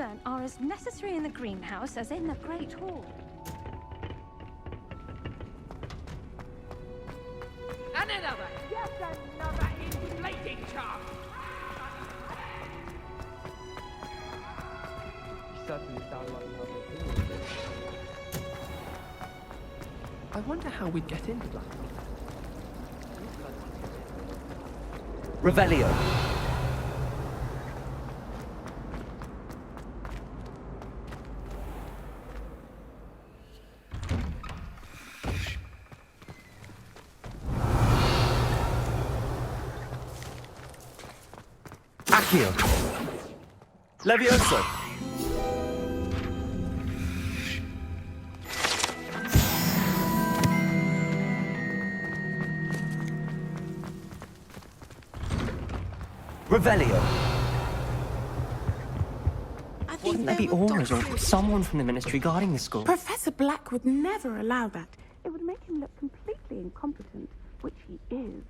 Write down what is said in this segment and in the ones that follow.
learn are as necessary in the greenhouse as in the Great Hall. And another! Yet another inflating charm! Certainly sound like another thing. I wonder how we'd get into Black. Revelio. Accio. Levioso. Revelio. I think Maybe there were Aura's or doctors. someone from the Ministry guarding the school. Professor Black would never allow that. It would make him look completely incompetent, which he is.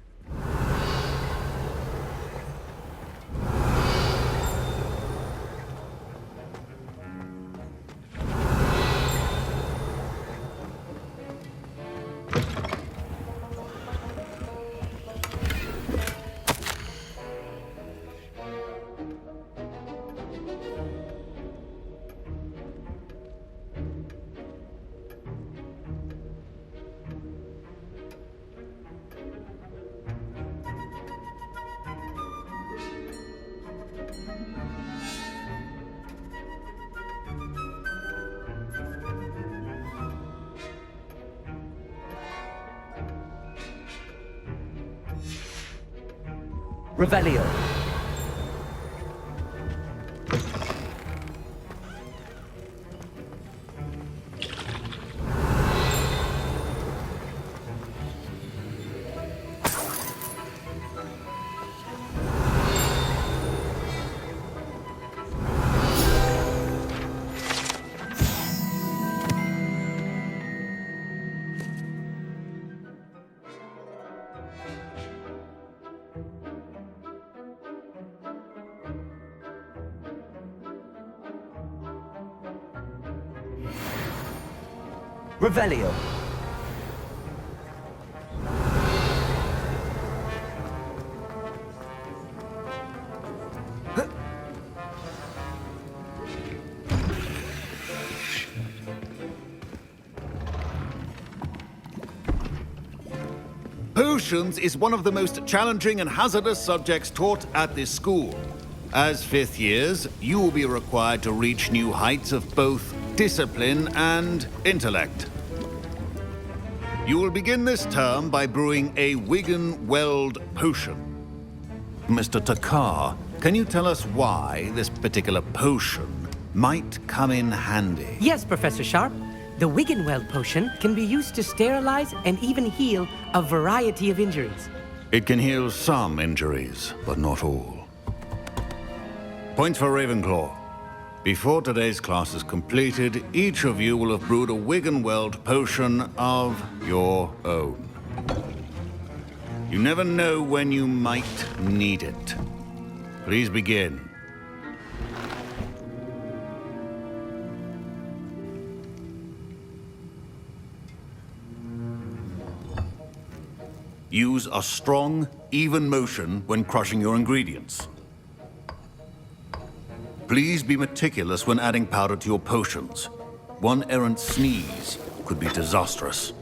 Revelio. Revelio. Potions is one of the most challenging and hazardous subjects taught at this school. As fifth years, you will be required to reach new heights of both discipline and intellect. You will begin this term by brewing a Wigan-Weld potion. Mr. Takar, can you tell us why this particular potion might come in handy? Yes, Professor Sharp. The Wiggenweld potion can be used to sterilize and even heal a variety of injuries. It can heal some injuries, but not all. Points for Ravenclaw. Before today's class is completed, each of you will have brewed a Wiggenweld potion of your own. You never know when you might need it. Please begin. Use a strong, even motion when crushing your ingredients. Please be meticulous when adding powder to your potions. One errant sneeze could be disastrous.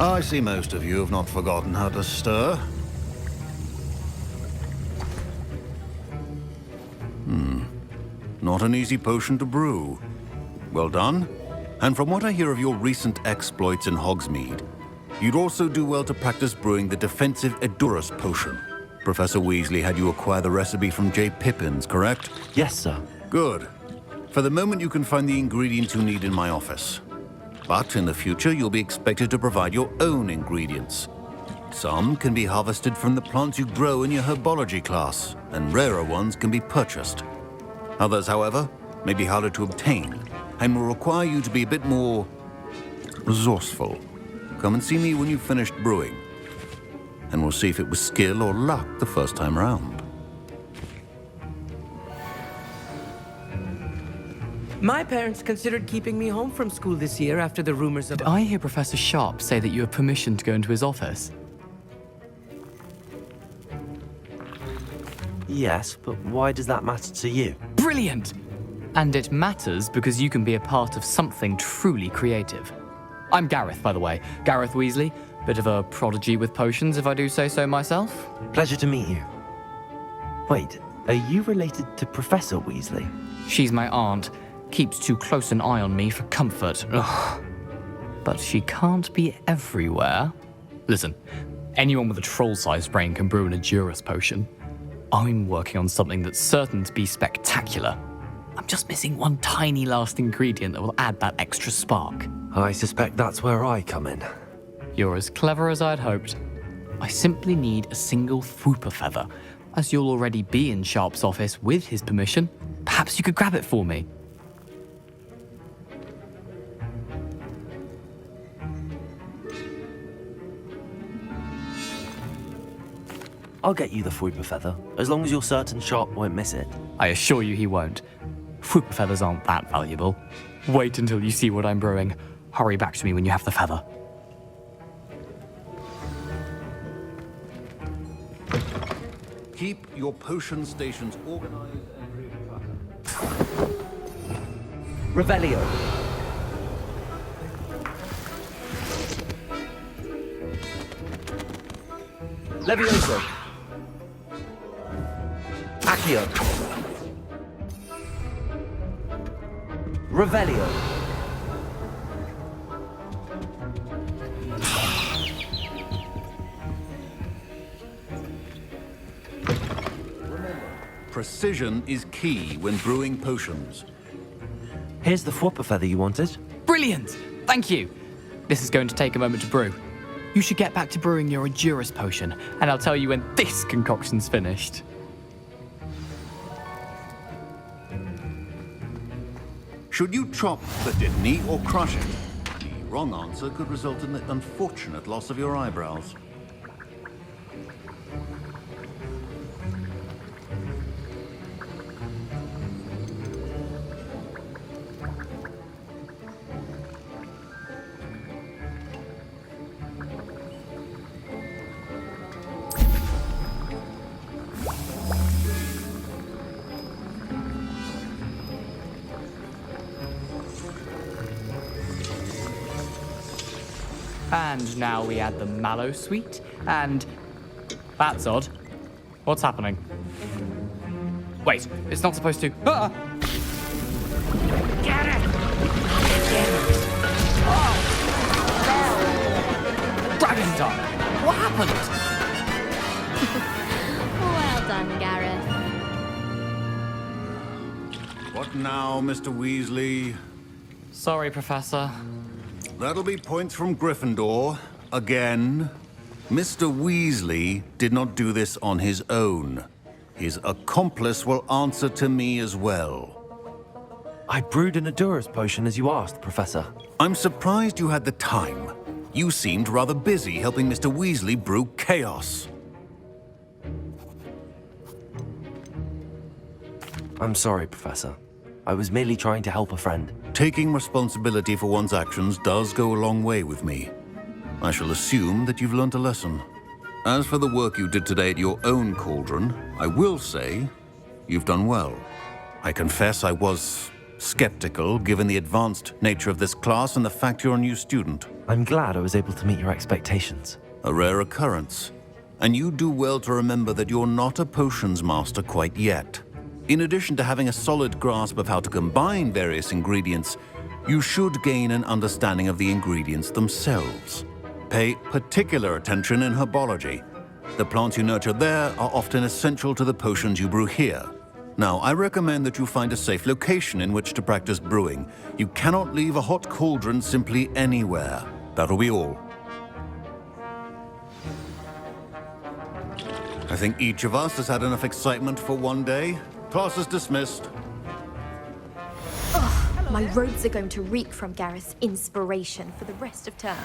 I see most of you have not forgotten how to stir. Not an easy potion to brew. Well done. And from what I hear of your recent exploits in Hogsmeade, you'd also do well to practice brewing the defensive Edurus potion. Professor Weasley had you acquire the recipe from J. Pippins, correct? Yes, sir. Good. For the moment, you can find the ingredients you need in my office. But in the future, you'll be expected to provide your own ingredients. Some can be harvested from the plants you grow in your herbology class, and rarer ones can be purchased. Others, however, may be harder to obtain, and will require you to be a bit more resourceful. Come and see me when you've finished brewing, and we'll see if it was skill or luck the first time round. My parents considered keeping me home from school this year after the rumors of... Did I hear Professor Sharp say that you have permission to go into his office? Yes, but why does that matter to you? Brilliant! And it matters because you can be a part of something truly creative. I'm Gareth, by the way. Gareth Weasley. Bit of a prodigy with potions, if I do say so myself. Pleasure to meet you. Wait, are you related to Professor Weasley? She's my aunt. Keeps too close an eye on me for comfort. Ugh. But she can't be everywhere. Listen, anyone with a troll-sized brain can brew an Edurus potion. I'm working on something that's certain to be spectacular. I'm just missing one tiny last ingredient that will add that extra spark. I suspect that's where I come in. You're as clever as I'd hoped. I simply need a single Fwooper feather. As you'll already be in Sharp's office with his permission, perhaps you could grab it for me. I'll get you the Fwooper feather, as long as you're certain Sharp won't miss it. I assure you he won't. Fwooper feathers aren't that valuable. Wait until you see what I'm brewing. Hurry back to me when you have the feather. Keep your potion stations organized and free. Revelio. Levioso. Accio. Revelio. Precision is key when brewing potions. Here's the Fwooper feather you wanted. Brilliant! Thank you. This is going to take a moment to brew. You should get back to brewing your Edurus potion, and I'll tell you when this concoction's finished. Should you chop the Dittany or crush it? The wrong answer could result in the unfortunate loss of your eyebrows. And now we add the mallow sweet, and... That's odd. What's happening? Wait, it's not supposed to... Ah! Get it! Dragon time! What happened? Well done, Gareth. What now, Mr. Weasley? Sorry, Professor. That'll be points from Gryffindor. Again. Mr. Weasley did not do this on his own. His accomplice will answer to me as well. I brewed an Edurus potion as you asked, Professor. I'm surprised you had the time. You seemed rather busy helping Mr. Weasley brew chaos. I'm sorry, Professor. I was merely trying to help a friend. Taking responsibility for one's actions does go a long way with me. I shall assume that you've learnt a lesson. As for the work you did today at your own cauldron, I will say you've done well. I confess I was skeptical given the advanced nature of this class and the fact you're a new student. I'm glad I was able to meet your expectations. A rare occurrence. And you do well to remember that you're not a potions master quite yet. In addition to having a solid grasp of how to combine various ingredients, you should gain an understanding of the ingredients themselves. Pay particular attention in herbology. The plants you nurture there are often essential to the potions you brew here. Now, I recommend that you find a safe location in which to practice brewing. You cannot leave a hot cauldron simply anywhere. That'll be all. I think each of us has had enough excitement for one day. Class is dismissed. My robes are going to reek from Gareth's inspiration for the rest of term.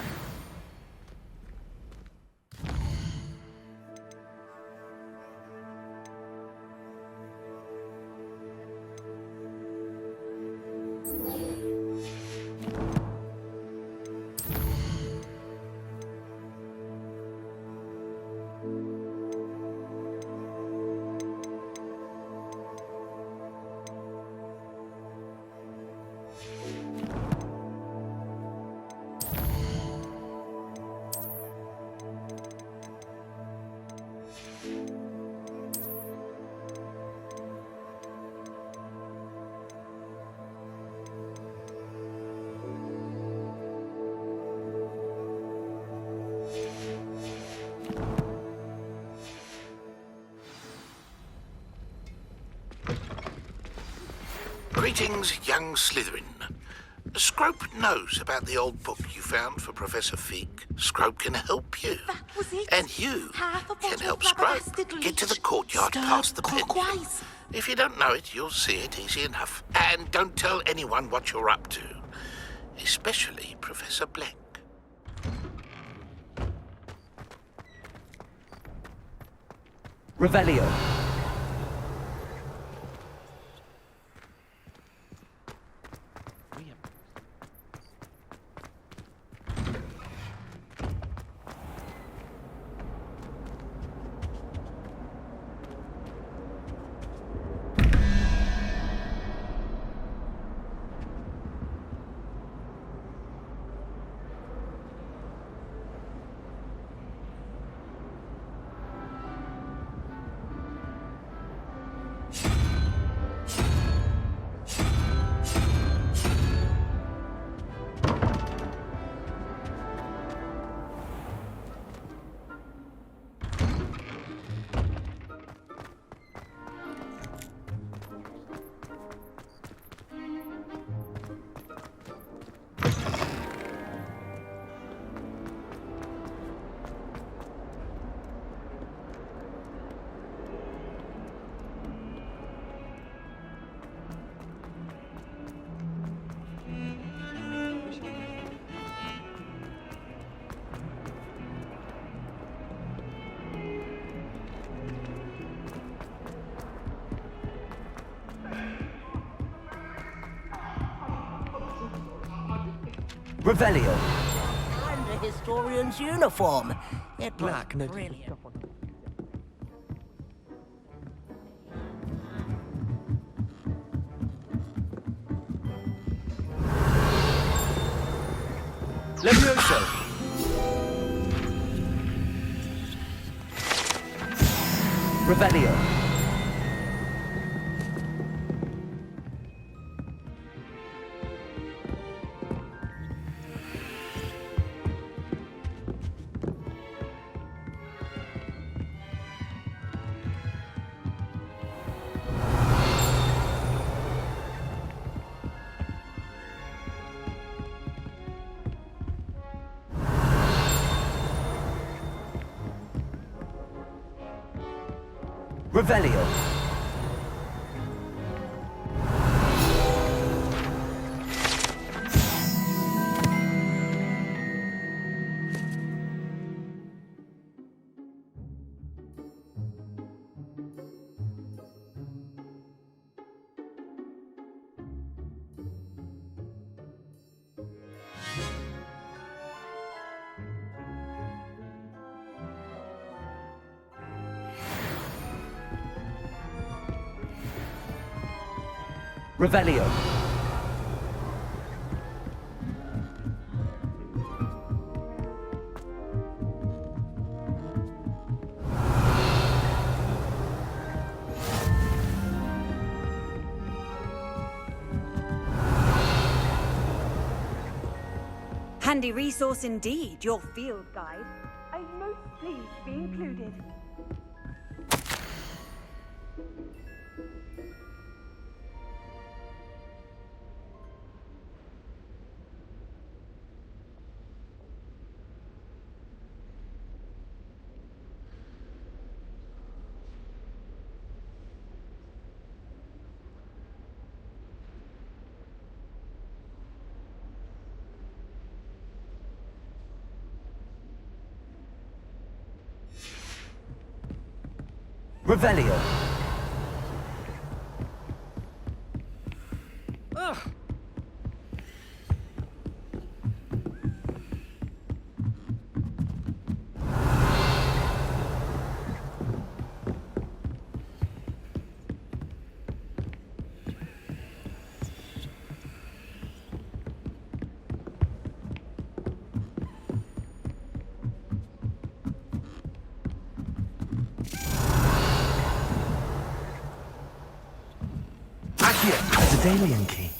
Greetings, young Slytherin. Scrope knows about the old book you found for Professor Fig. Scrope can help you. That was it. And you Half a can bottle help of Scrope flabbergasted get to the leech. courtyard Stirred past the pen. clockwise. If you don't know it, you'll see it easy enough. And don't tell anyone what you're up to. Especially Professor Black. Revelio. Revelio. And a historian's uniform. It looks Black, no. brilliant. Levioso. Revelio. Revelio. Revelio. Handy resource indeed, your field guide. I'm most pleased to be included. Revelio. A Daedalian key.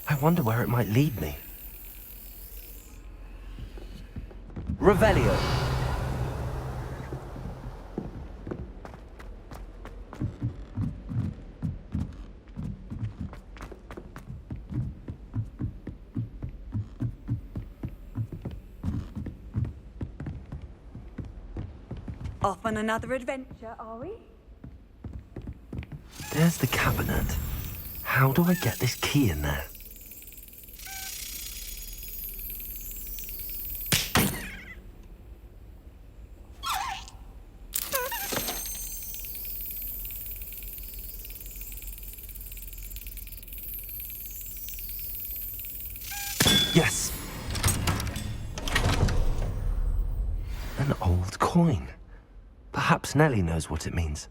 I wonder where it might lead me. Revelio. Off on another adventure, are we? There's the cabinet. How do I get this key in there? Yes! An old coin. Perhaps Nellie knows what it means.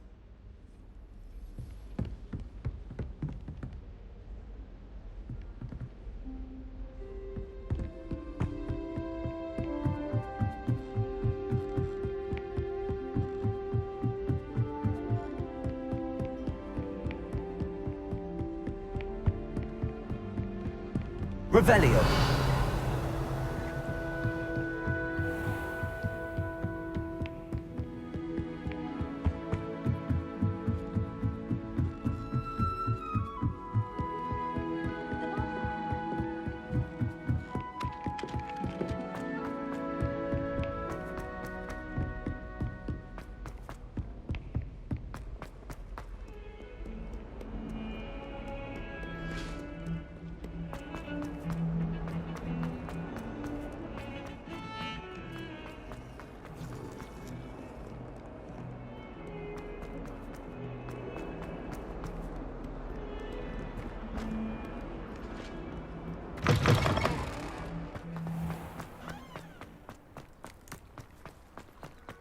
Revelio.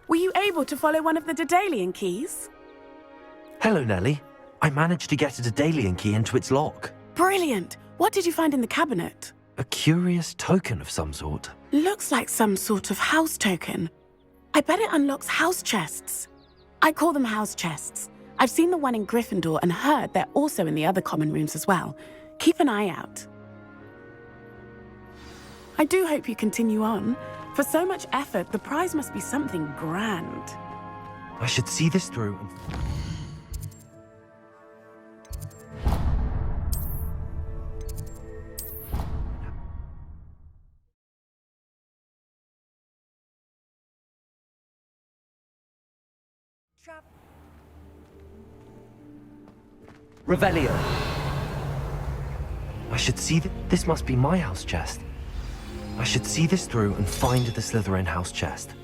Were you able to follow one of the Daedalian keys? Hello, Nellie. I managed to get a Daedalian key into its lock. Brilliant! What did you find in the cabinet? A curious token of some sort. Looks like some sort of house token. I bet it unlocks house chests. I call them house chests. I've seen the one in Gryffindor and heard they're also in the other common rooms as well. Keep an eye out. I do hope you continue on. For so much effort, the prize must be something grand. I should see this through and... Revelio. I should see that this must be my house chest. I should see this through and find the Slytherin house chest.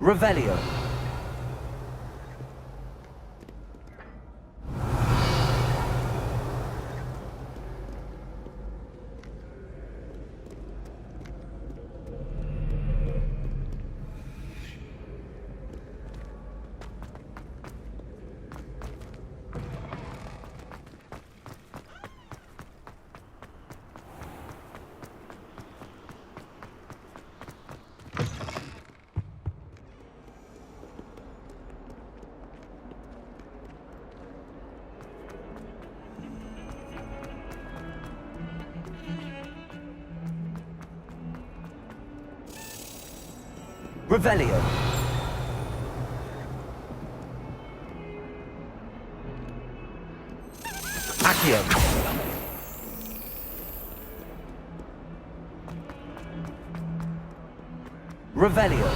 Revelio. Revelio. Accio. Revelio.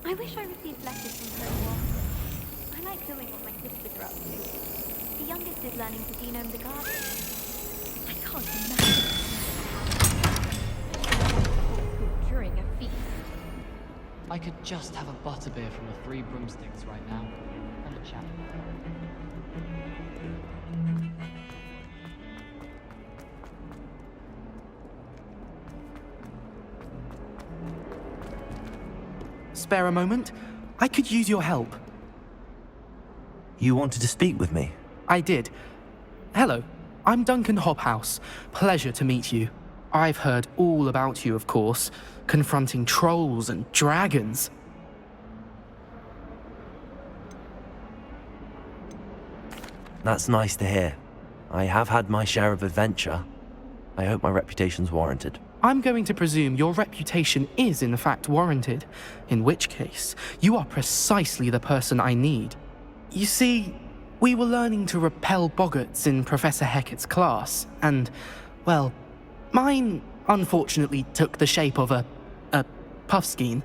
I wish I received letters from her more often. I like knowing what my sisters are up to. The youngest is learning to genome the garden. I can't imagine during a feast. I could just have a butterbeer from the Three Broomsticks right now, and a chat. Spare a moment? I could use your help. You wanted to speak with me? I did. Hello, I'm Duncan Hobhouse. Pleasure to meet you. I've heard all about you, of course, confronting trolls and dragons. That's nice to hear. I have had my share of adventure. I hope my reputation's warranted. I'm going to presume your reputation is in fact warranted, in which case, you are precisely the person I need. You see, we were learning to repel boggarts in Professor Hecat's class, and, well, mine unfortunately took the shape of a puffskein.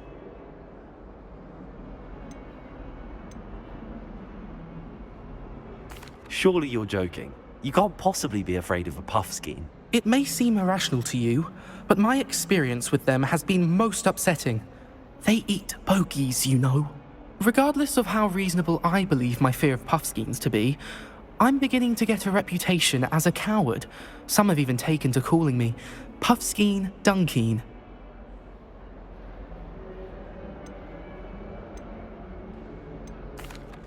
Surely you're joking. You can't possibly be afraid of a puffskein. It may seem irrational to you, but my experience with them has been most upsetting. They eat bogies, you know. Regardless of how reasonable I believe my fear of puffskeins to be, I'm beginning to get a reputation as a coward. Some have even taken to calling me Puffskeen Dunkeen.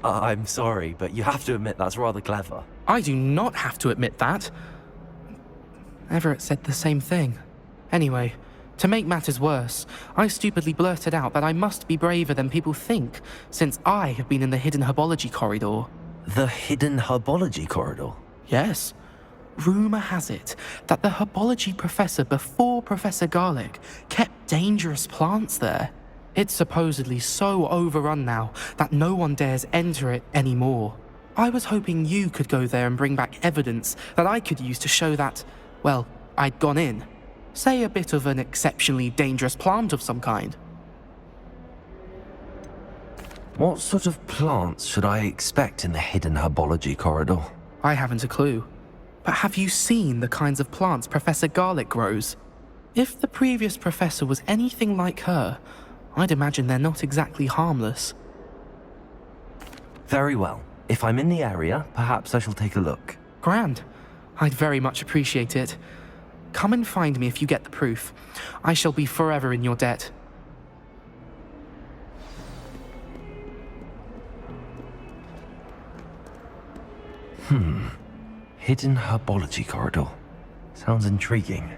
I'm sorry, but you have to admit that's rather clever. I do not have to admit that. Everett said the same thing. Anyway, to make matters worse, I stupidly blurted out that I must be braver than people think, since I have been in the hidden herbology corridor. The hidden herbology corridor? Yes. Rumour has it that the herbology professor before Professor Garlic kept dangerous plants there. It's supposedly so overrun now that no one dares enter it anymore. I was hoping you could go there and bring back evidence that I could use to show that, well, I'd gone in. Say a bit of an exceptionally dangerous plant of some kind. What sort of plants should I expect in the hidden herbology corridor? I haven't a clue. But have you seen the kinds of plants Professor Garlic grows? If the previous professor was anything like her, I'd imagine they're not exactly harmless. Very well. If I'm in the area, perhaps I shall take a look. Grand. I'd very much appreciate it. Come and find me if you get the proof. I shall be forever in your debt. Hidden herbology corridor. Sounds intriguing.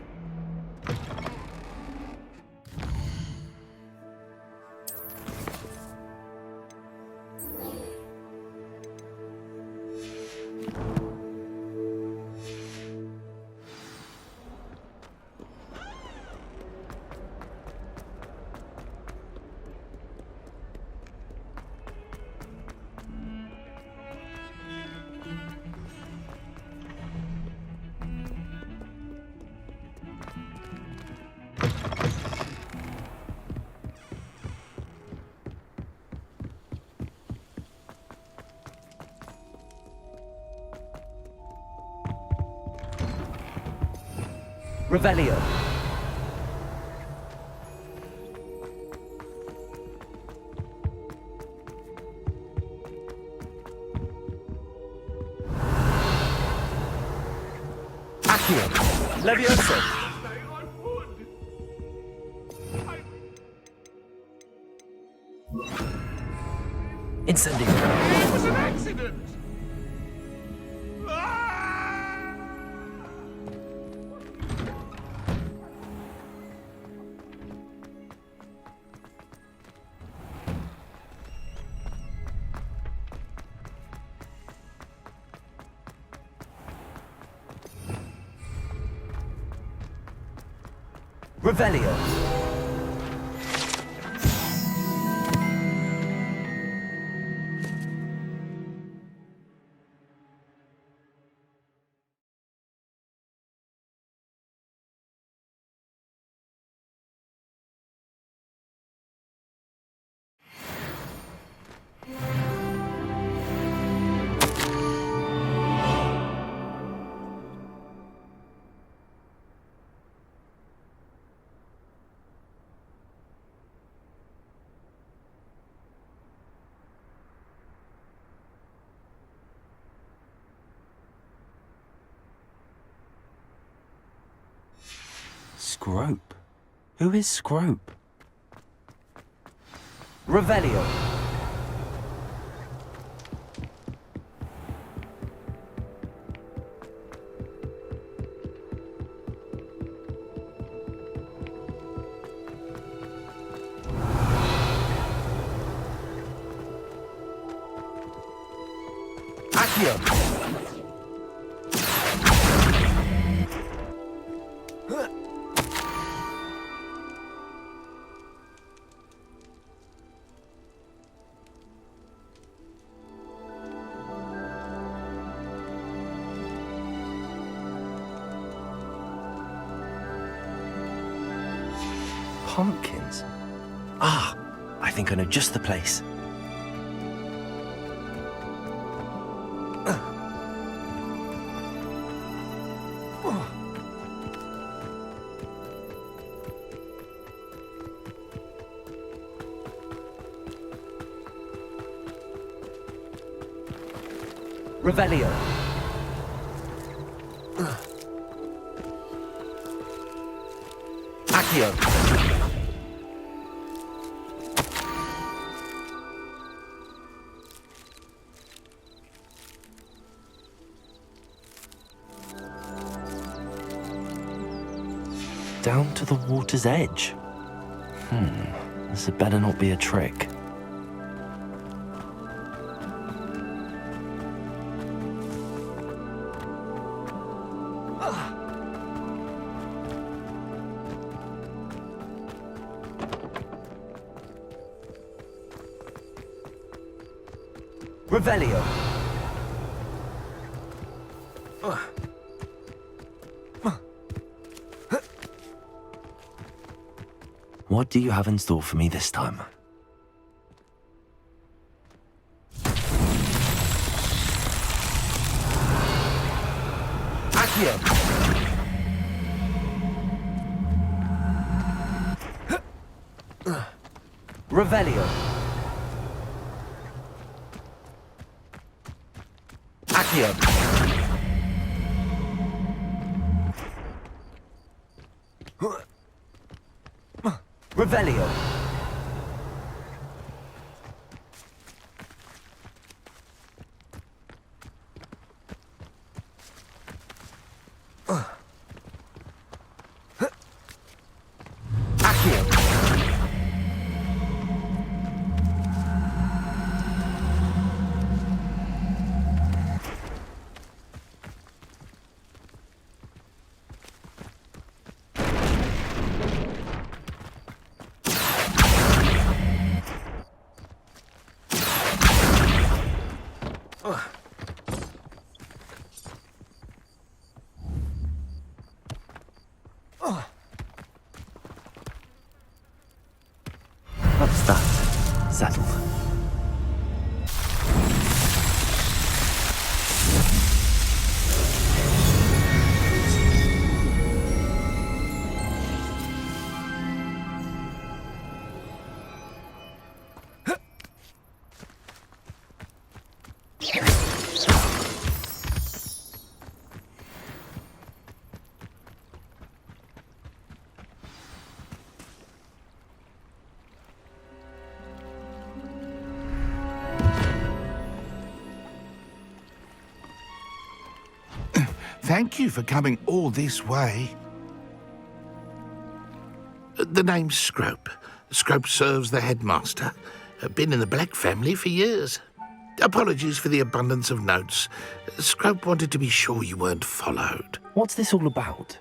Revelio. Accio. Levioso. Incendiary. It was an accident! Revelio. Scrope? Who is Scrope? Revelio. Accio. Pumpkins? Ah, I think I know just the place. Revelio. Accio. Down to the water's edge. This had better not be a trick. Revelio. What do you have in store for me this time? Accio. Revelio. Accio. Revelio. Accio. That's that. Settled. Thank you for coming all this way. The name's Scrope. Scrope serves the headmaster. Been in the Black family for years. Apologies for the abundance of notes. Scrope wanted to be sure you weren't followed. What's this all about?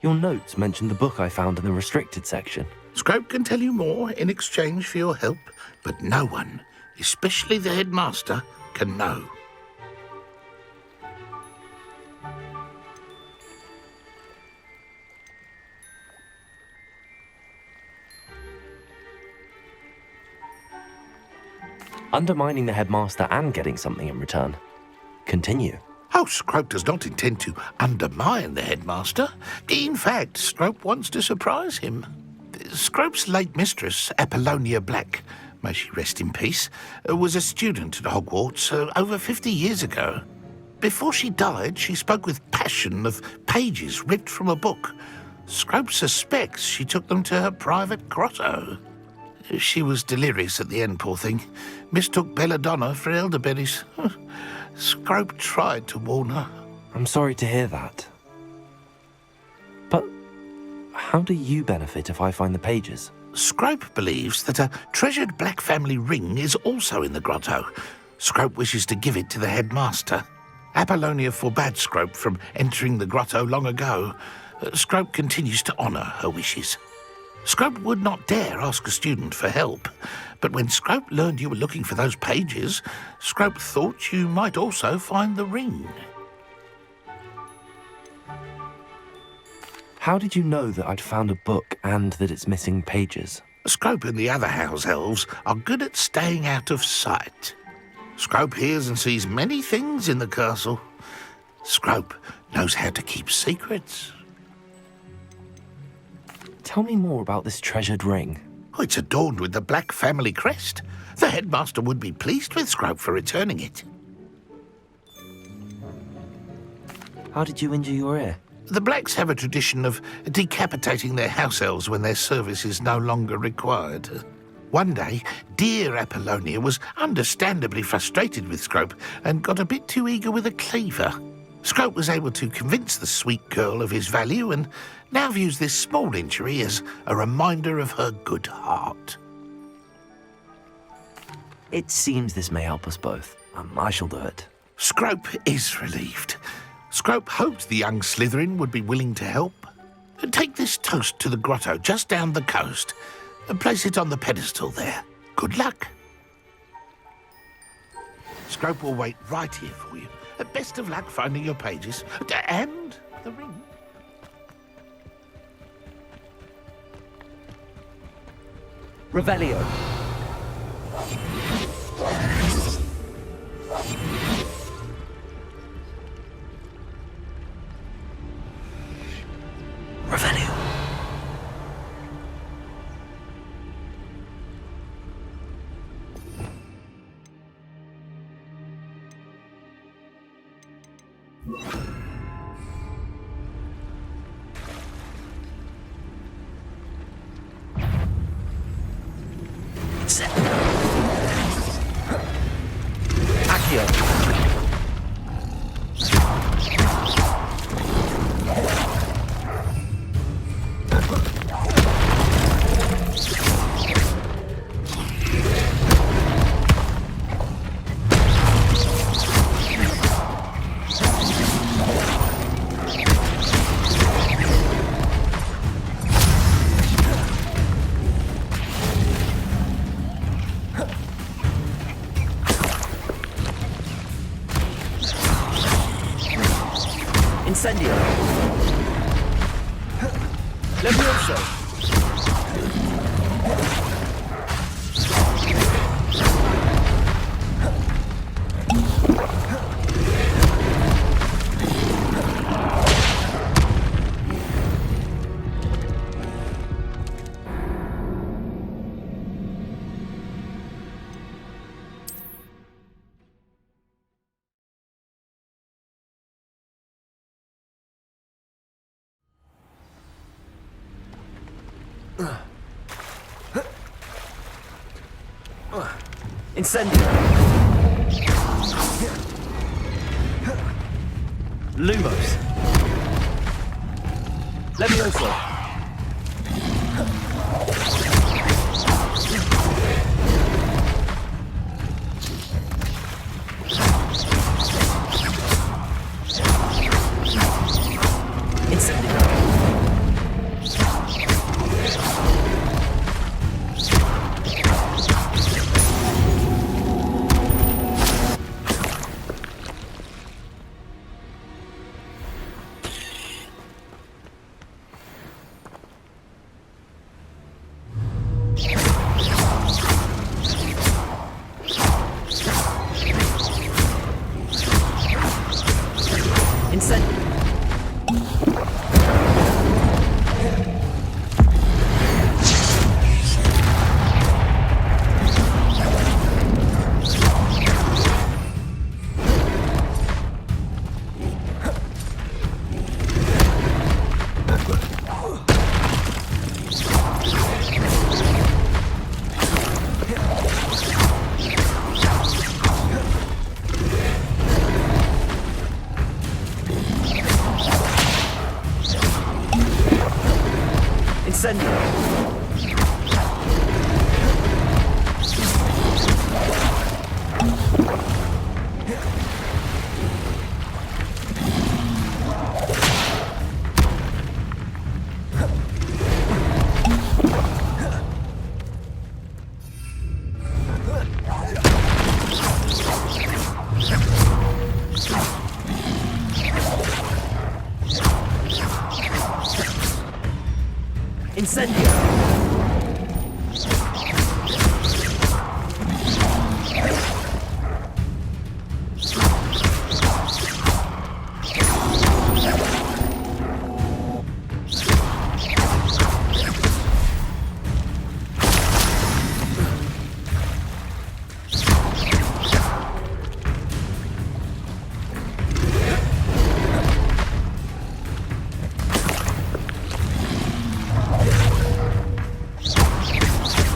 Your notes mentioned the book I found in the restricted section. Scrope can tell you more in exchange for your help, but no one, especially the headmaster, can know. Undermining the headmaster and getting something in return. Continue. Oh, Scrope does not intend to undermine the headmaster. In fact, Scrope wants to surprise him. Scrope's late mistress, Apollonia Black, may she rest in peace, was a student at Hogwarts over 50 years ago. Before she died, she spoke with passion of pages ripped from a book. Scrope suspects she took them to her private grotto. She was delirious at the end, poor thing. Mistook belladonna for elderberries. Scrope tried to warn her. I'm sorry to hear that. But how do you benefit if I find the pages? Scrope believes that a treasured Black family ring is also in the grotto. Scrope wishes to give it to the headmaster. Apollonia forbade Scrope from entering the grotto long ago. Scrope continues to honour her wishes. Scrope would not dare ask a student for help, but when Scrope learned you were looking for those pages, Scrope thought you might also find the ring. How did you know that I'd found a book and that it's missing pages? Scrope and the other house elves are good at staying out of sight. Scrope hears and sees many things in the castle. Scrope knows how to keep secrets. Tell me more about this treasured ring. Oh, it's adorned with the Black family crest. The headmaster would be pleased with Scrope for returning it. How did you injure your ear? The Blacks have a tradition of decapitating their house elves when their service is no longer required. One day, dear Apollonia was understandably frustrated with Scrope and got a bit too eager with a cleaver. Scrope was able to convince the sweet girl of his value and now views this small injury as a reminder of her good heart. It seems this may help us both. I shall do it. Scrope is relieved. Scrope hoped the young Slytherin would be willing to help. Take this toast to the grotto just down the coast and place it on the pedestal there. Good luck. Scrope will wait right here for you. Best of luck finding your pages and the ring. Revelio. Revelio. Incendio. Levioso. Incendio. Lumos. Levioso.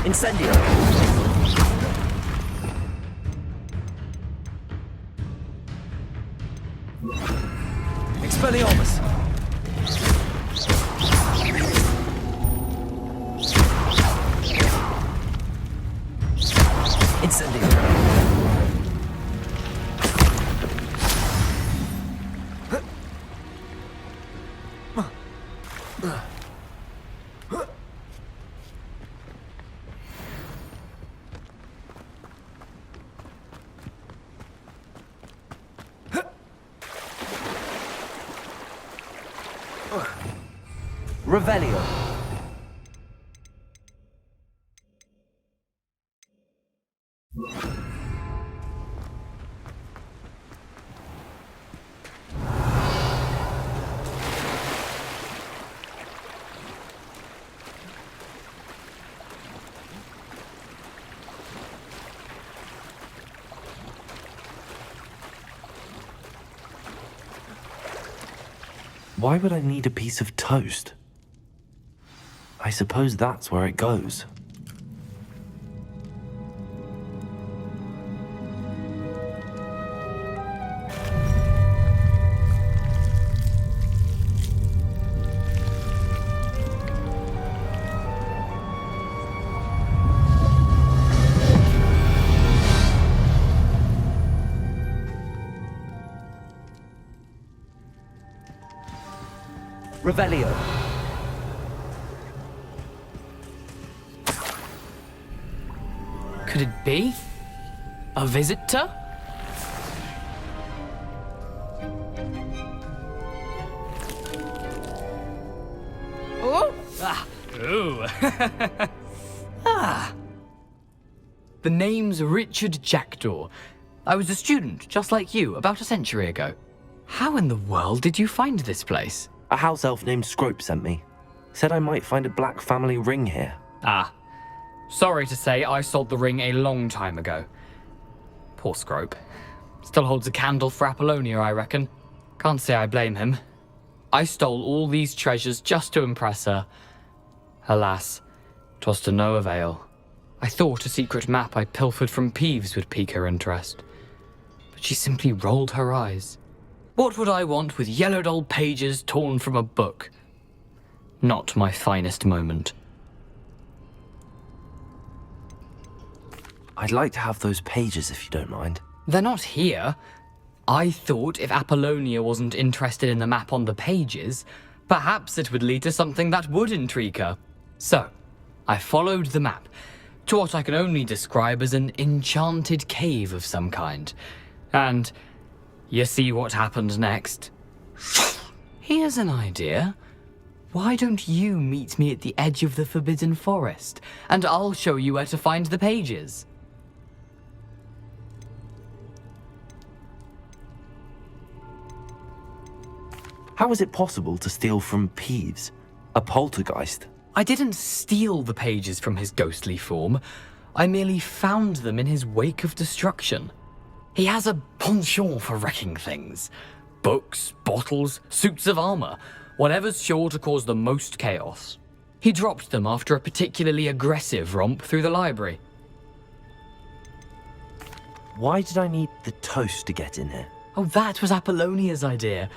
Incendio. Expelliarmus. Incendio. Revelio. Why would I need a piece of toast? I suppose that's where it goes. Revelio. Could it be? A visitor? Oh! Ah! Ooh! Ah! The name's Richard Jackdaw. I was a student, just like you, about a century ago. How in the world did you find this place? A house elf named Scrope sent me. Said I might find a black family ring here. Ah. Sorry to say, I sold the ring a long time ago. Poor Scrope. Still holds a candle for Apollonia, I reckon. Can't say I blame him. I stole all these treasures just to impress her. Alas, 'twas to no avail. I thought a secret map I pilfered from Peeves would pique her interest. But she simply rolled her eyes. What would I want with yellowed old pages torn from a book? Not my finest moment. I'd like to have those pages if you don't mind. They're not here. I thought if Apollonia wasn't interested in the map on the pages, perhaps it would lead to something that would intrigue her. So, I followed the map to what I can only describe as an enchanted cave of some kind. And you see what happened next? Here's an idea. Why don't you meet me at the edge of the Forbidden Forest, and I'll show you where to find the pages? How is it possible to steal from Peeves, a poltergeist? I didn't steal the pages from his ghostly form. I merely found them in his wake of destruction. He has a penchant for wrecking things. Books, bottles, suits of armor, whatever's sure to cause the most chaos. He dropped them after a particularly aggressive romp through the library. Why did I need the toast to get in here? Oh, that was Apollonia's idea.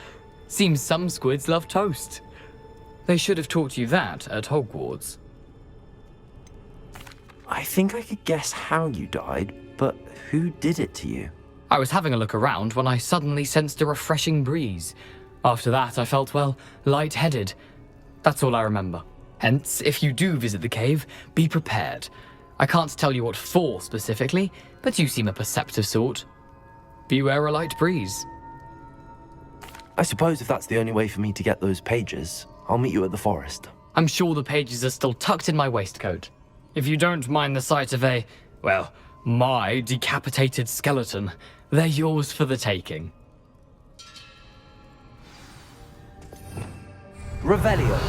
Seems some squids love toast. They should have taught you that at Hogwarts. I think I could guess how you died, but who did it to you? I was having a look around when I suddenly sensed a refreshing breeze. After that, I felt, well, lightheaded. That's all I remember. Hence, if you do visit the cave, be prepared. I can't tell you what for specifically, but you seem a perceptive sort. Beware a light breeze. I suppose if that's the only way for me to get those pages, I'll meet you at the forest. I'm sure the pages are still tucked in my waistcoat. If you don't mind the sight of a, well, my decapitated skeleton, they're yours for the taking. Revelio.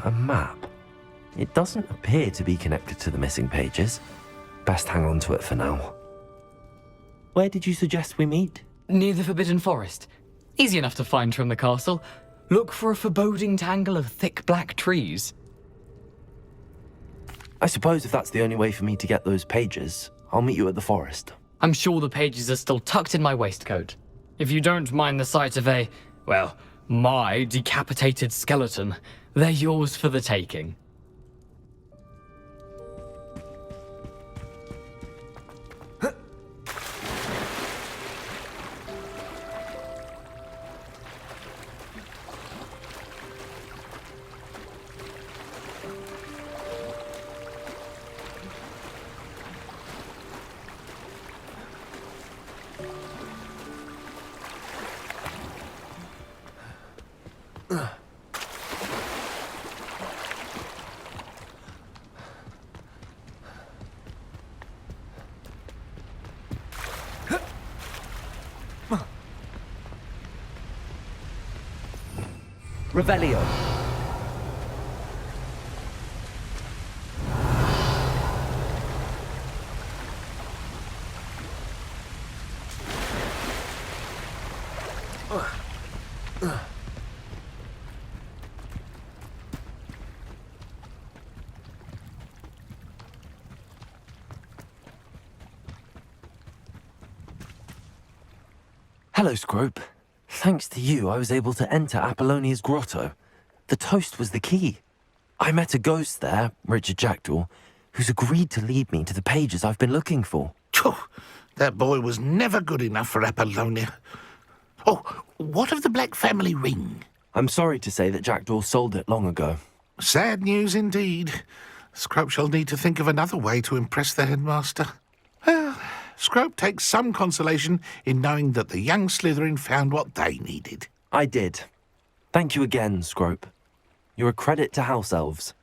A map. It doesn't appear to be connected to the missing pages. Best hang on to it for now. Where did you suggest we meet? Near the Forbidden Forest. Easy enough to find from the castle. Look for a foreboding tangle of thick black trees. I suppose if that's the only way for me to get those pages, I'll meet you at the forest. I'm sure the pages are still tucked in my waistcoat. If you don't mind the sight of a, well, my decapitated skeleton, they're yours for the taking. Revelio. Hello, Scrope. Thanks to you, I was able to enter Apollonia's grotto. The toast was the key. I met a ghost there, Richard Jackdaw, who's agreed to lead me to the pages I've been looking for. Phew, that boy was never good enough for Apollonia. Oh, what of the Black family ring? I'm sorry to say that Jackdaw sold it long ago. Sad news indeed. Scrope shall need to think of another way to impress the headmaster. Well, Scrope takes some consolation in knowing that the young Slytherin found what they needed. I did. Thank you again, Scrope. You're a credit to House Elves.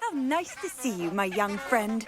How nice to see you, my young friend.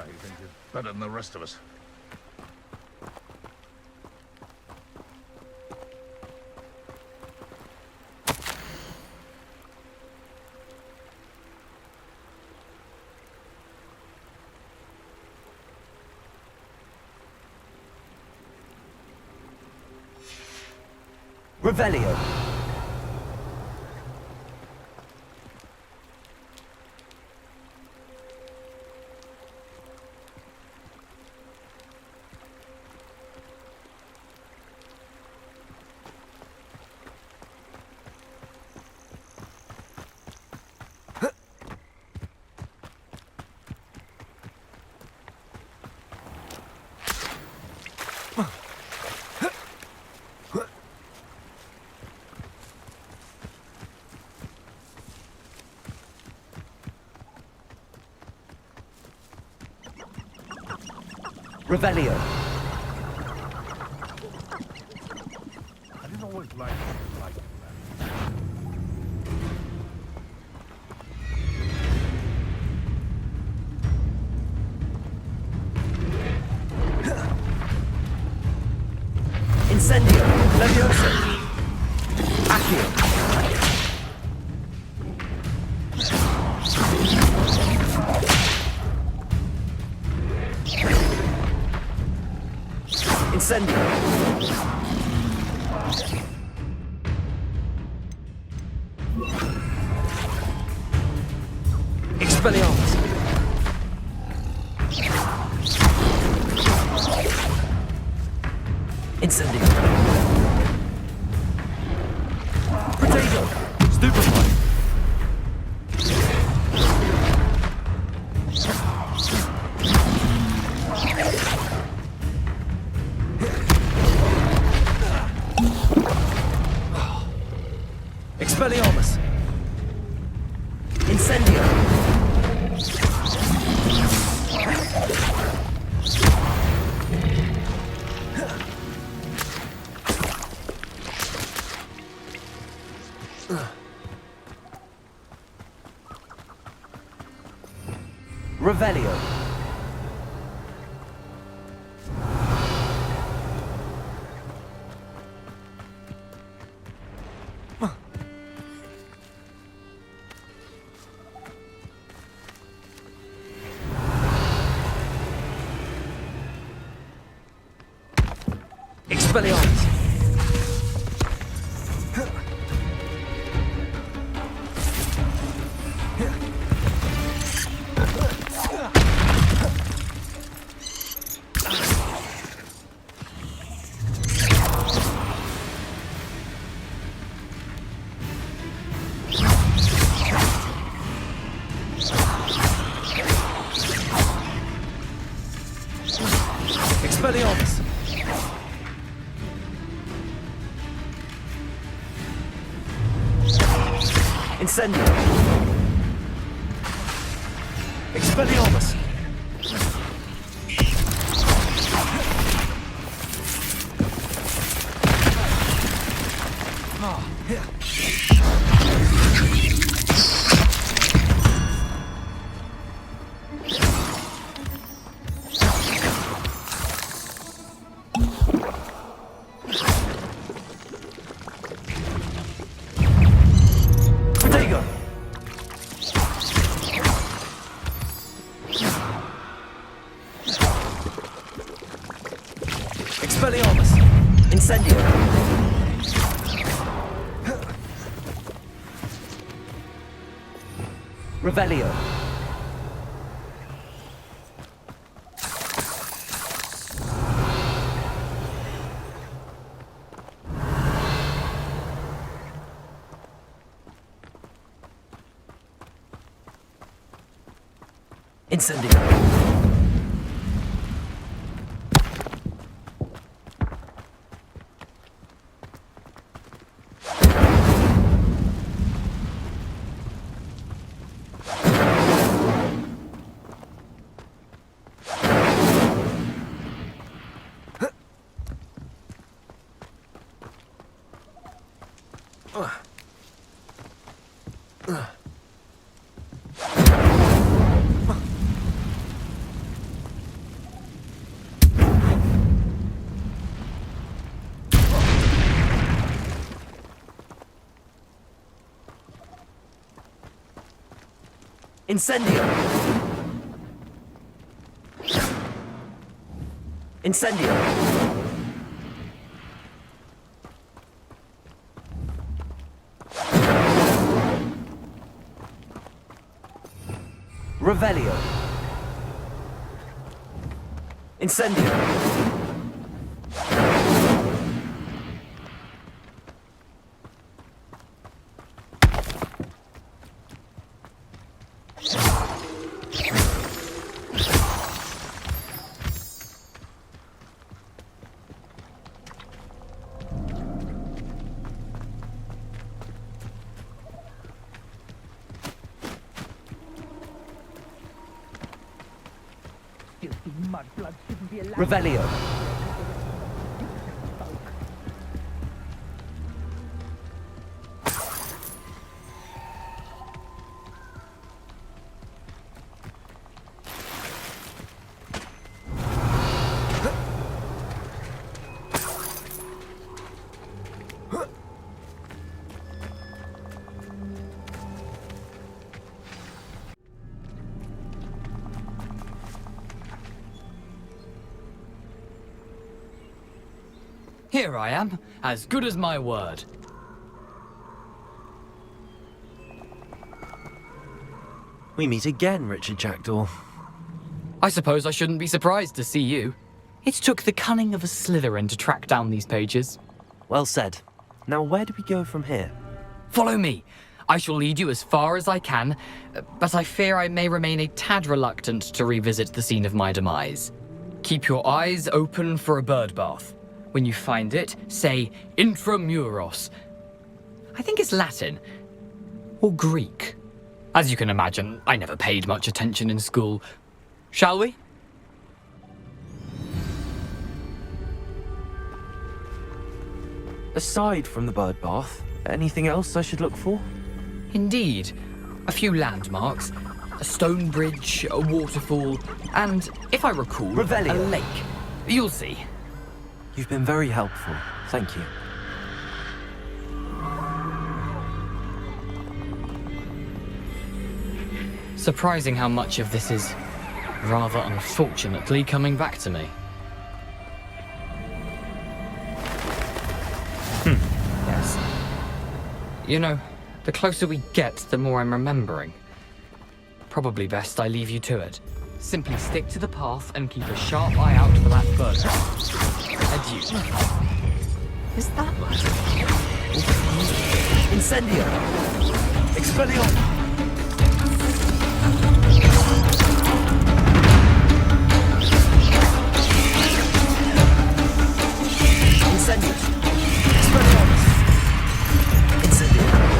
He thinks he's better than the rest of us. Revelio. Revelio. I didn't always like that. Incendio. Leviosa. Accio. Incendio. Expelliarmus. Incendio. Potato. Stupefy. Expelliarmus. Incendio. Revelio. Expelliarmus. Incendio! Expelliarmus! Expelliarmus! Incendio! Revelio! Incendio! Incendio! Incendio! Revelio! Incendio! Revelio! Here I am, as good as my word. We meet again, Richard Jackdaw. I suppose I shouldn't be surprised to see you. It took the cunning of a Slytherin to track down these pages. Well said. Now where do we go from here? Follow me. I shall lead you as far as I can, but I fear I may remain a tad reluctant to revisit the scene of my demise. Keep your eyes open for a bird bath. When you find it, say intramuros. I think it's Latin. Or Greek. As you can imagine, I never paid much attention in school. Shall we? Aside from the bird bath, anything else I should look for? Indeed. A few landmarks. A stone bridge, a waterfall, and, if I recall, Revelio. a lake. You'll see. You've been very helpful. Thank you. Surprising how much of this is, rather unfortunately, coming back to me. Yes. You know, the closer we get, the more I'm remembering. Probably best I leave you to it. Simply stick to the path and keep a sharp eye out for that bird. Adieu. Is that what? Incendio! Expelliarmus! Incendio. Expelliarmus. Incendio.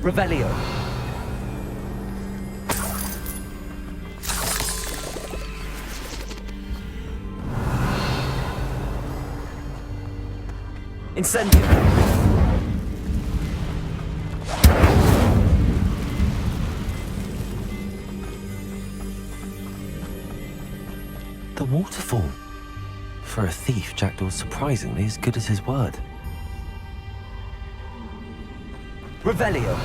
Revelio. Incendio. The waterfall. For a thief, Jackdaw's surprisingly as good as his word. Revelio.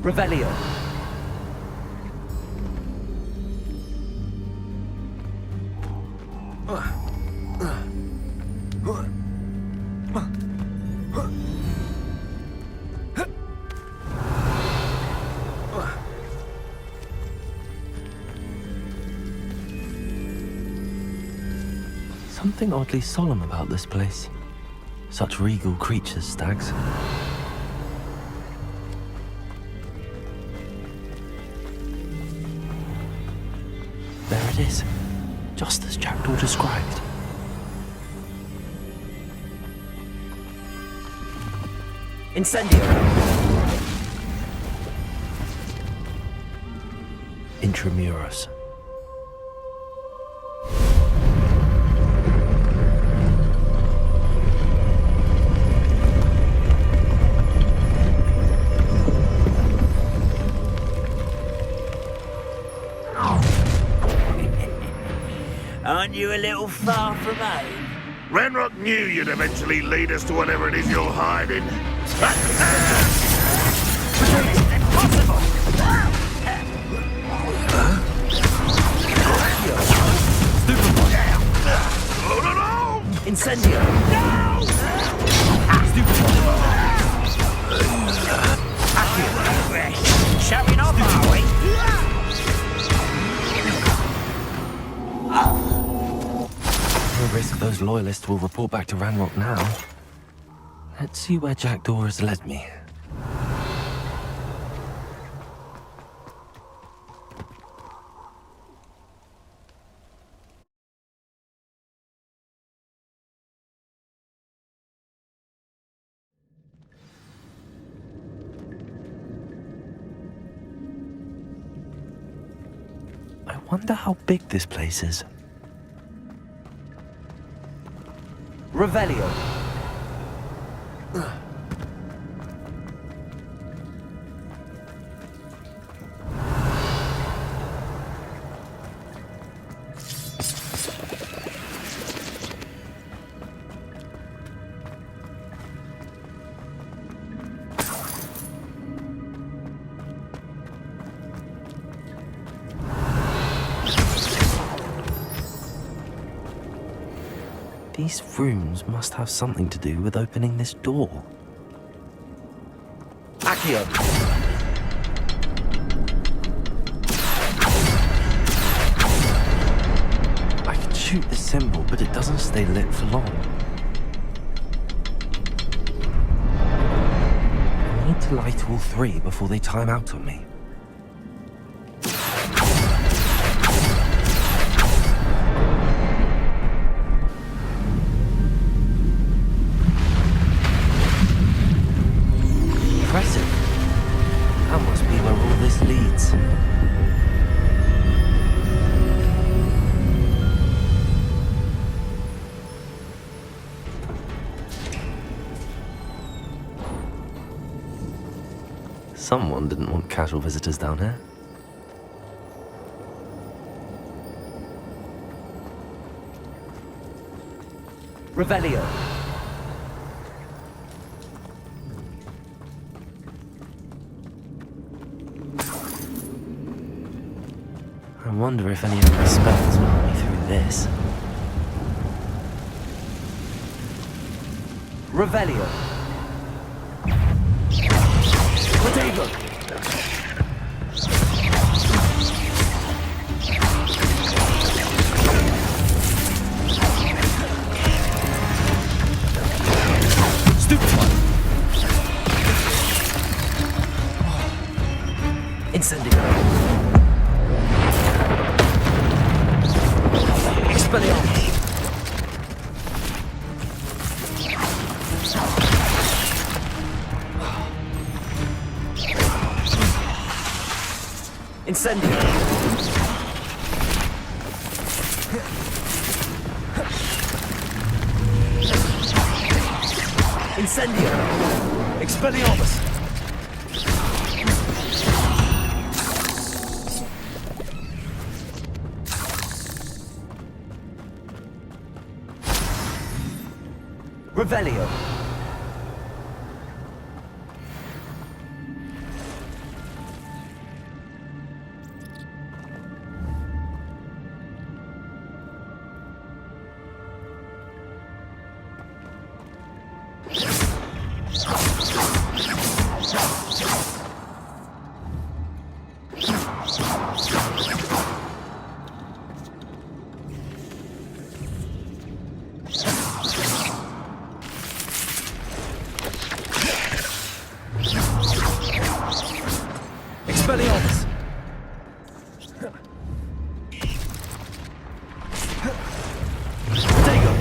Revelio. Something oddly solemn about this place. Such regal creatures, stags. There it is, just as Jackdaw described. Incendio. Intramuros. Aren't you a little far from home? Ranrock knew you'd eventually lead us to whatever it is you're hiding. Impossible! Incendio! No! Showing off, are we? No risk those loyalists will report back to Ranrock now. Let's see where Jackdaw has led me. I wonder how big this place is. Revelio. These rooms must have something to do with opening this door. Accio! I can shoot the symbol, but it doesn't stay lit for long. I need to light all three before they time out on me. Impressive. That must be where all this leads. Someone didn't want casual visitors down here. Revelio. I wonder if any of the spells will help me through this. Revelio. Protego. Stupefy! Incendio. Expelliarmus. Incendio. Incendio. Expelliarmus. Revelio. Expelliarmus. Protego.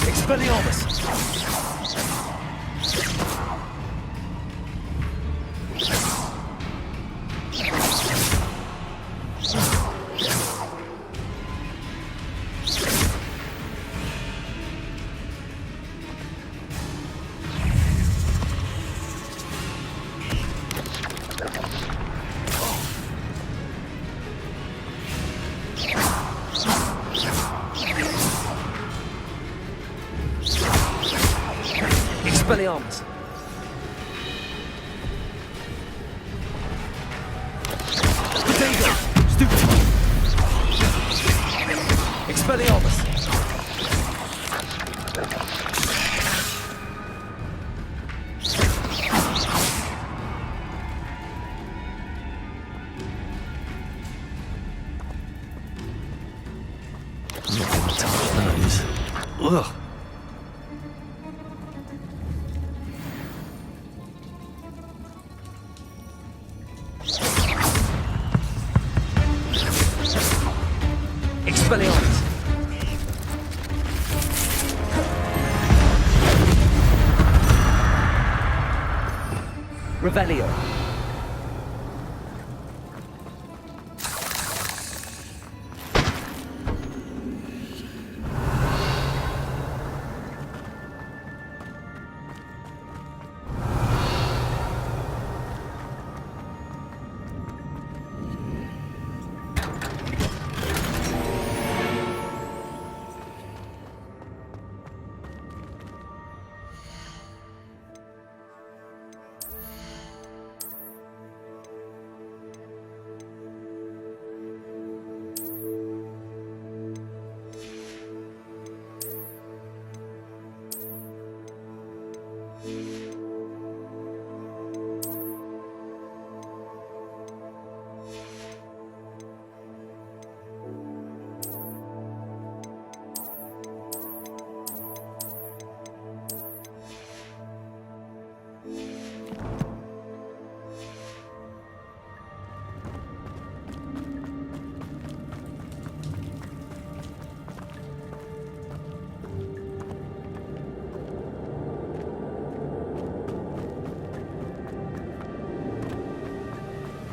Expelliarmus. Expelliarmus. Expelliarmus! I'm not gonna touch those. Ugh. Expelliarmus! Revelio.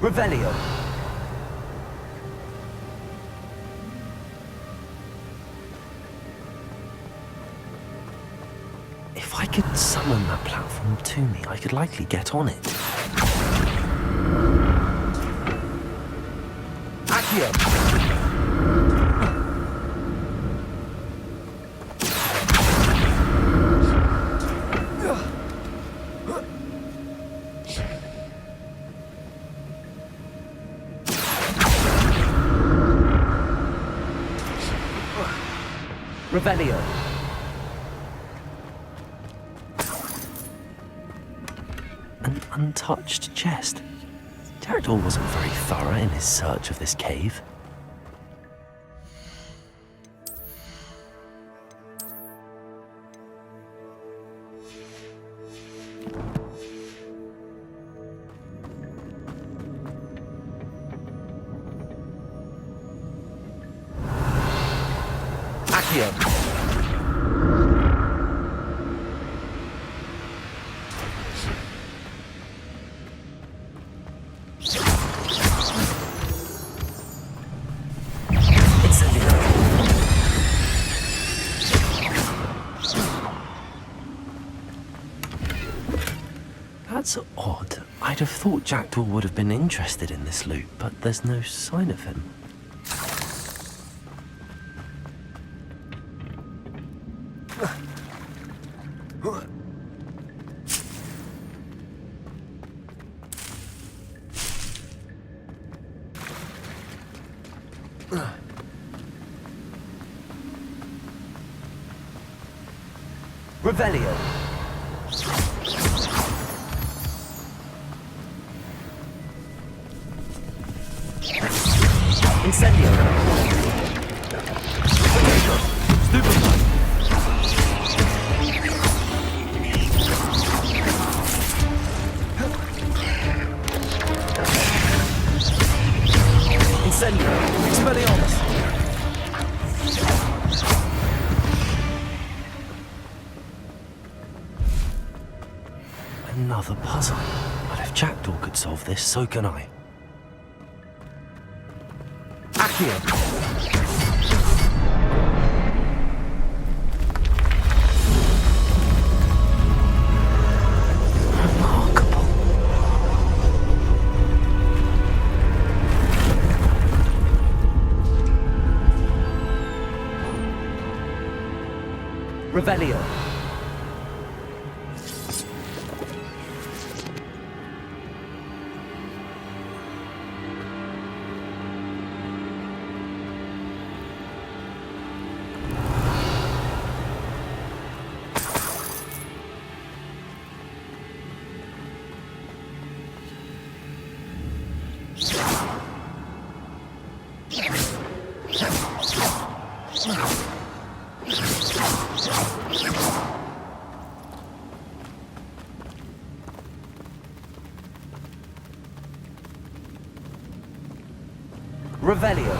Revelio. If I could summon that platform to me, I could likely get on it. Accio. Revelio. An untouched chest. Jackdaw wasn't very thorough in his search of this cave. Accio. That's odd. I'd have thought Jackdaw would have been interested in this loot, but there's no sign of him. Revelio. Incendio. Stupefy. Incendio. Expelliarmus. Another puzzle. But if Jackdaw could solve this, so can I. Accio. Remarkable. Revelio. Revelio.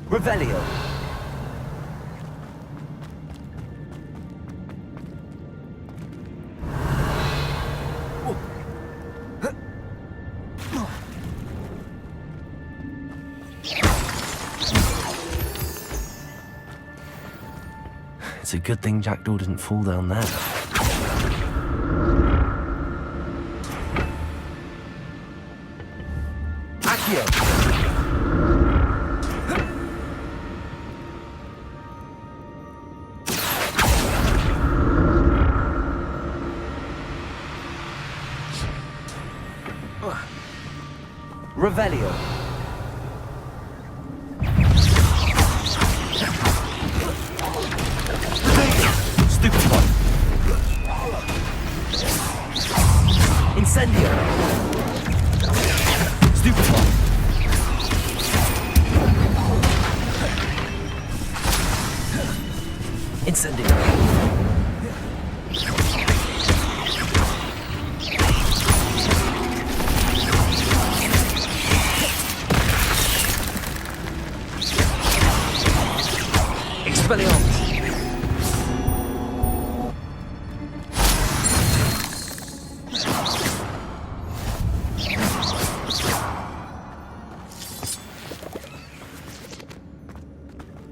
Revelio. It's a good thing Jackdaw didn't fall down there. Accio! Revelio. Stupid one. Incendio. Stupid one. Incendio. Expelliarmus.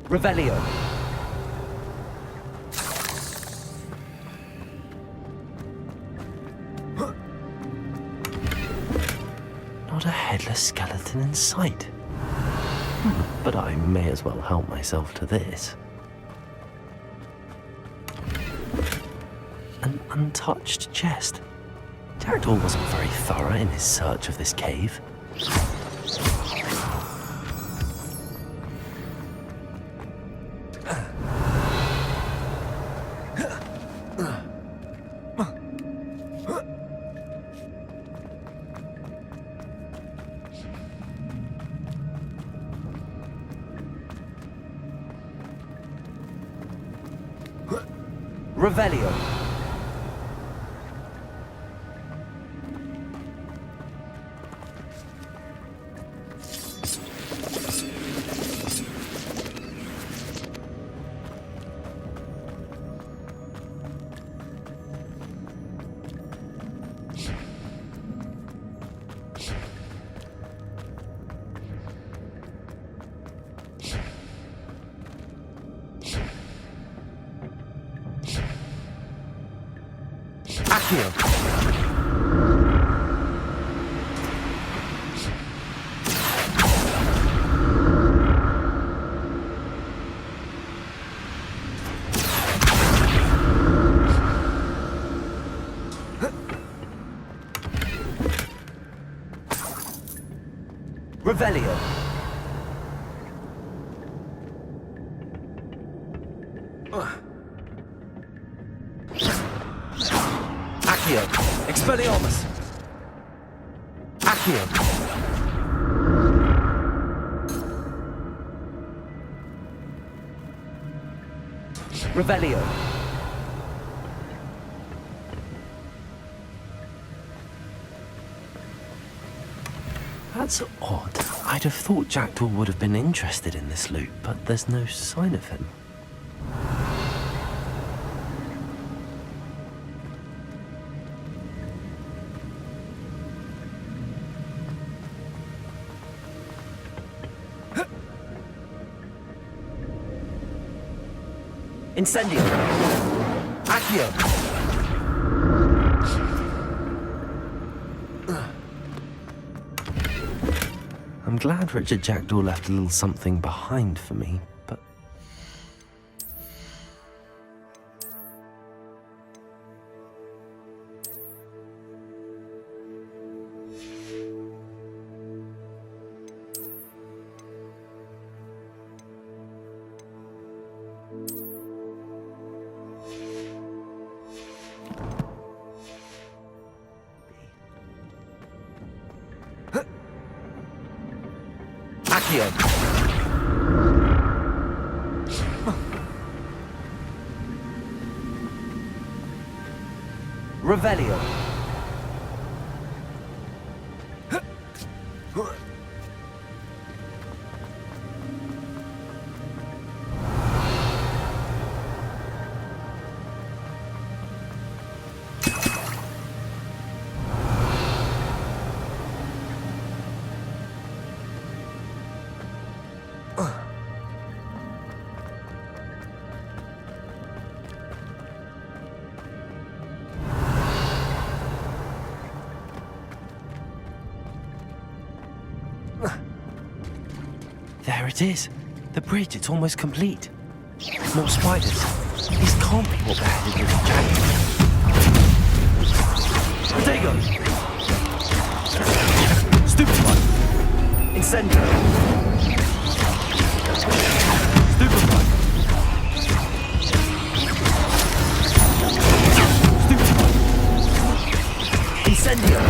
Revelio. Not a headless skeleton in sight. But I may as well help myself to this. An untouched chest. Jackdaw wasn't very thorough in his search of this cave. Revelio. Accio. Revelio. Accio. Expelliarmus. Accio. Revelio. That's odd. I'd have thought Jackdaw would have been interested in this loot, but there's no sign of him. Incendio. Accio. I'm glad Richard Jackdaw left a little something behind for me, but... Accio. Revelio. There it is. The bridge, it's almost complete. More spiders. These can't be what they're headed with Jackdaw. Protego! Stupid one! Incendio! Stupid one! Stupid one! Incendio!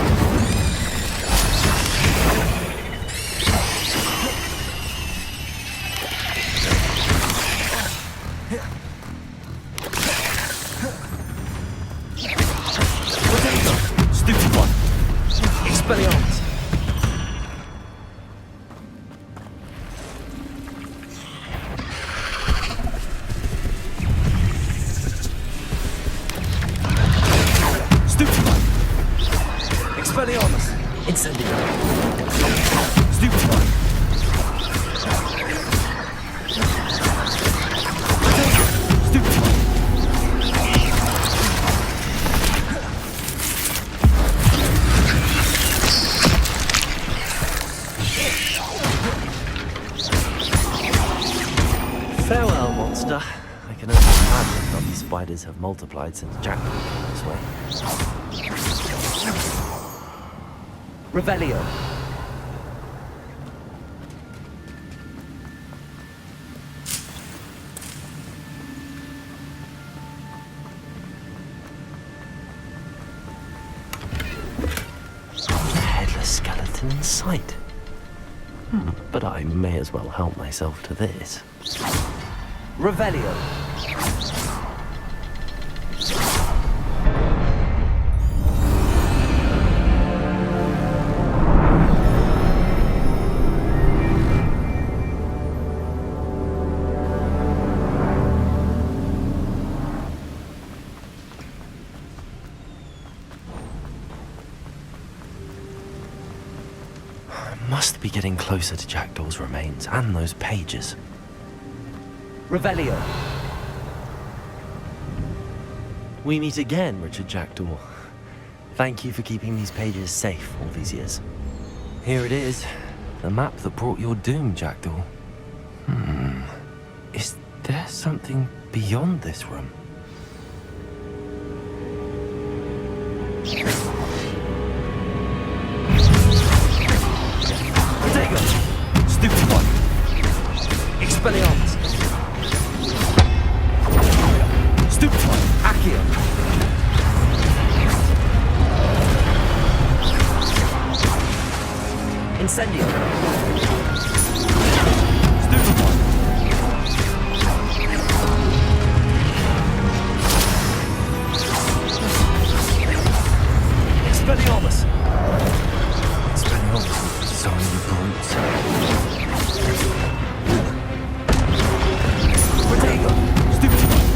Stupid one! Expelliarmus! Stupid one! Expelliarmus! Incendio! Stupid one! Stupid one! Farewell, monster. I can only imagine how these spiders have multiplied since Jackdaw came this way. Revelio. The headless skeleton in sight. But I may as well help myself to this. Revelio. Must be getting closer to Jackdaw's remains and those pages. Revelio. We meet again, Richard Jackdaw. Thank you for keeping these pages safe all these years. Here it is, the map that brought your doom, Jackdaw. Is there something beyond this room? Stupid one! Expelliarmus! Stupid one! Accio! Incendio! Stupid one! Expelliarmus! Expelliarmus, so many brutes. Protego! Stupid one!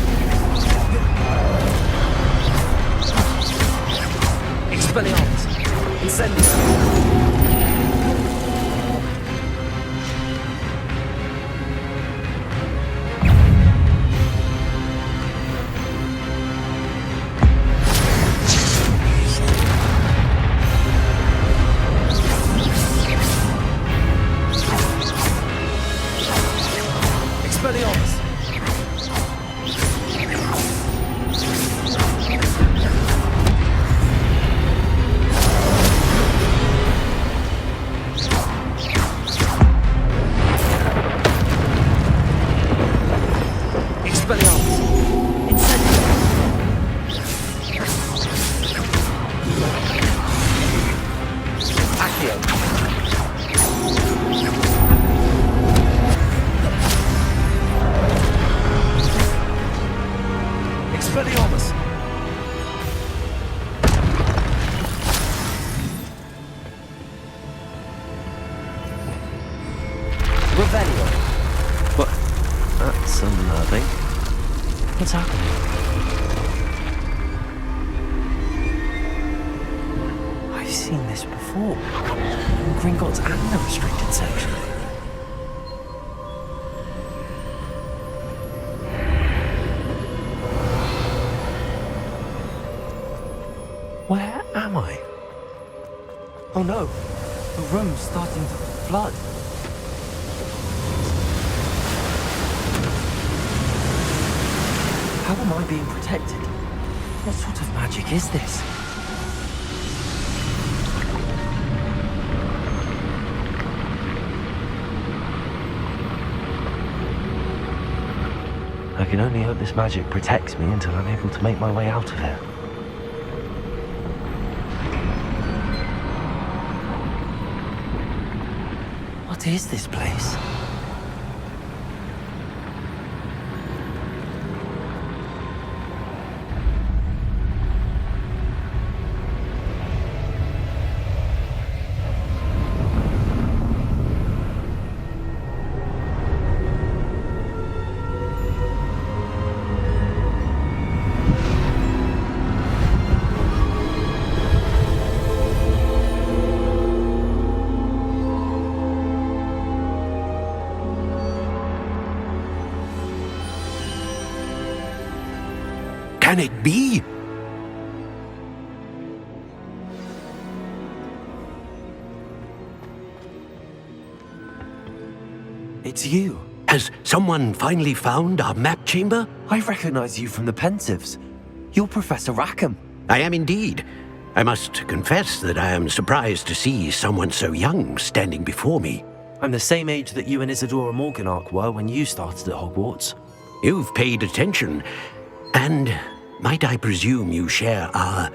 Expelliarmus! Incendio! Expelliarmus! That's unnerving. What's happening? I've seen this before. In Gringotts and the restricted section. Where am I? Oh no, the room's starting to flood. How am I being protected? What sort of magic is this? I can only hope this magic protects me until I'm able to make my way out of here. What is this place? Can it be? It's you. Has someone finally found our map chamber? I recognize you from the Pensives. You're Professor Rackham. I am indeed. I must confess that I am surprised to see someone so young standing before me. I'm the same age that you and Isadora Morganach were when you started at Hogwarts. You've paid attention, and might I presume you share our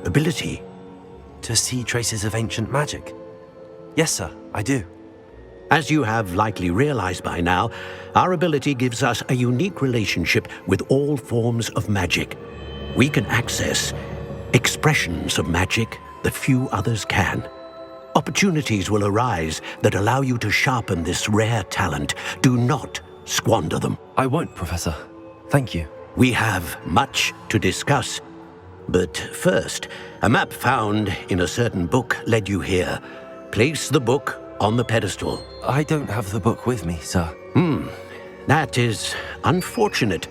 ability? To see traces of ancient magic? Yes, sir, I do. As you have likely realized by now, our ability gives us a unique relationship with all forms of magic. We can access expressions of magic that few others can. Opportunities will arise that allow you to sharpen this rare talent. Do not squander them. I won't, Professor. Thank you. We have much to discuss. But first, a map found in a certain book led you here. Place the book on the pedestal. I don't have the book with me, sir. That is unfortunate.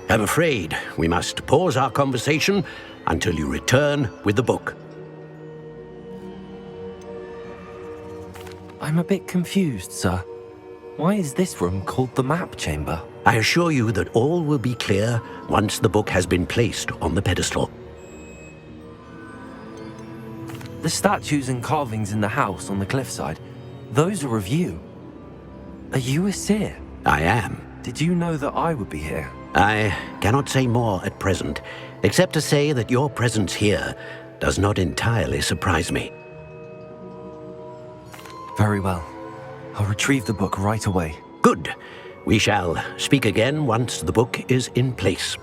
I'm afraid we must pause our conversation until you return with the book. I'm a bit confused, sir. Why is this room called the map chamber? I assure you that all will be clear once the book has been placed on the pedestal. The statues and carvings in the house on the cliffside, those are of you. Are you a seer? I am. Did you know that I would be here? I cannot say more at present, except to say that your presence here does not entirely surprise me. Very well. I'll retrieve the book right away. Good. We shall speak again once the book is in place.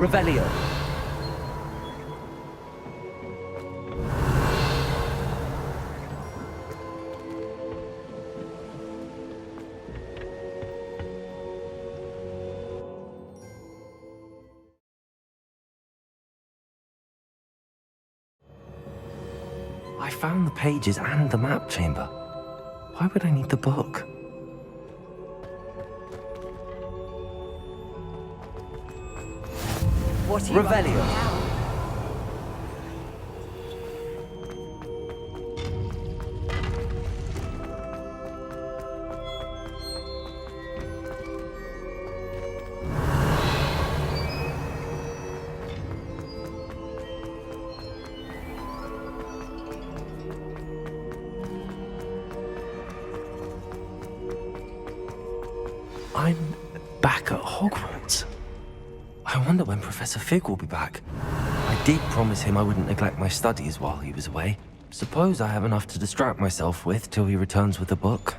Revelio. I found the pages and the map chamber. Why would I need the book? What are you Revelio. now? I'm back at Hogwarts. I wonder when Professor Fig will be back. I did promise him I wouldn't neglect my studies while he was away. Suppose I have enough to distract myself with till he returns with the book.